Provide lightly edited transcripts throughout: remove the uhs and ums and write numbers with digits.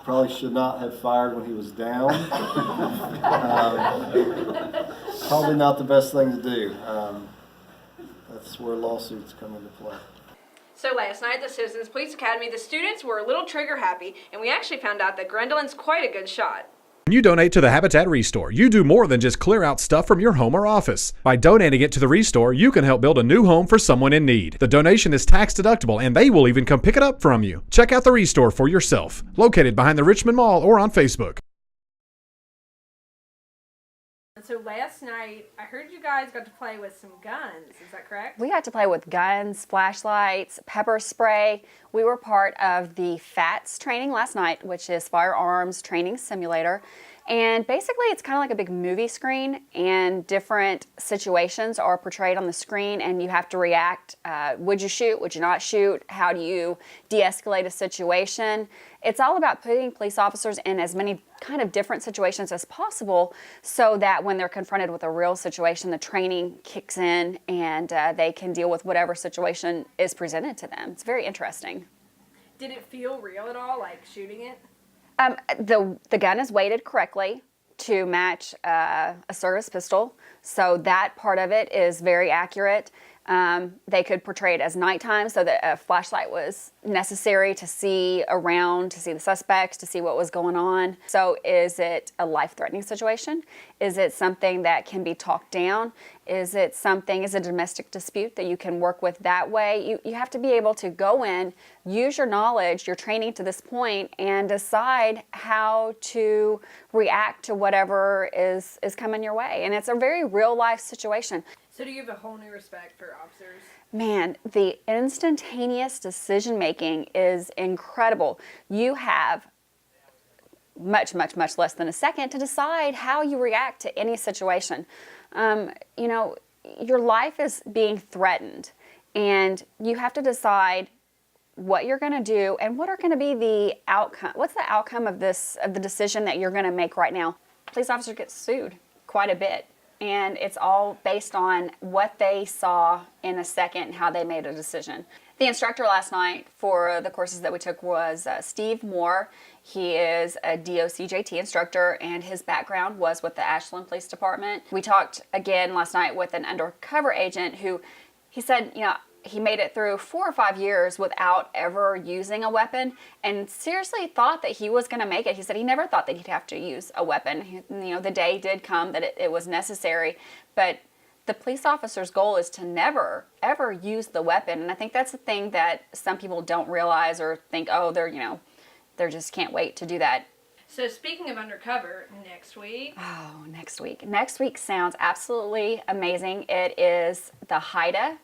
Probably should not have fired when he was down. Probably not the best thing to do. That's where lawsuits come into play. So last night at the Citizens Police Academy, the students were a little trigger happy, and we actually found out that Grendolin's quite a good shot. When you donate to the Habitat Restore, you do more than just clear out stuff from your home or office. By donating it to the Restore, you can help build a new home for someone in need. The donation is tax deductible, and they will even come pick it up from you. Check out the Restore for yourself. Located behind the Richmond Mall or on Facebook. So last night, I heard you guys got to play with some guns. Is that correct? We got to play with guns, flashlights, pepper spray. We were part of the FATS training last night, which is Firearms Training Simulator. And basically, it's kind of like a big movie screen, and different situations are portrayed on the screen, and you have to react. Would you shoot? Would you not shoot? How do you de-escalate a situation? It's all about putting police officers in as many kind of different situations as possible so that when they're confronted with a real situation, the training kicks in and they can deal with whatever situation is presented to them. It's very interesting. Did it feel real at all, like shooting it? The gun is weighted correctly to match a service pistol, so that part of it is very accurate. They could portray it as nighttime, so that a flashlight was necessary to see around, to see the suspects, to see what was going on. So is it a life-threatening situation? Is it something that can be talked down? Is it a domestic dispute that you can work with that way? You have to be able to go in, use your knowledge, your training to this point, and decide how to react to whatever is coming your way. And it's a very real-life situation. So do you have a whole new respect for officers? Man, the instantaneous decision making is incredible. You have much less than a second to decide how you react to any situation. You know, your life is being threatened, and you have to decide what you're going to do and what are going to be the outcome. What's the outcome of the decision that you're going to make right now? Police officers get sued quite a bit. And it's all based on what they saw in a second and how they made a decision. The instructor last night for the courses that we took was Steve Moore. He is a DOCJT instructor, and his background was with the Ashland Police Department. We talked again last night with an undercover agent who, he said, you know, he made it through 4 or 5 years without ever using a weapon, and seriously thought that he was going to make it. He said he never thought that he'd have to use a weapon. You know, the day did come that it was necessary, but the police officer's goal is to never, ever use the weapon. And I think that's the thing that some people don't realize or think, oh, they just can't wait to do that. So speaking of undercover, next week. Oh, next week. Next week sounds absolutely amazing. It is the HIDA.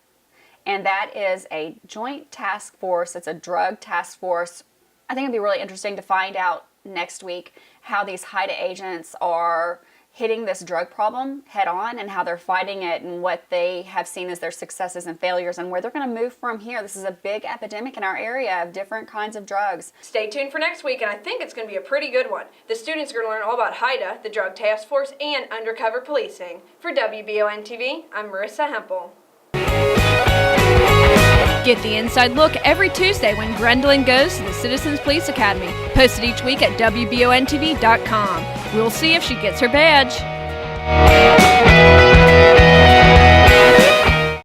And that is a joint task force. It's a drug task force. I think it'd be really interesting to find out next week how these HIDA agents are hitting this drug problem head on and how they're fighting it and what they have seen as their successes and failures and where they're going to move from here. This is a big epidemic in our area of different kinds of drugs. Stay tuned for next week, and I think it's going to be a pretty good one. The students are going to learn all about HIDA, the drug task force, and undercover policing. For WBON TV, I'm Marissa Hempel. Get the inside look every Tuesday when Gwendolyn goes to the Citizens Police Academy. Posted each week at WBONTV.com. We'll see if she gets her badge.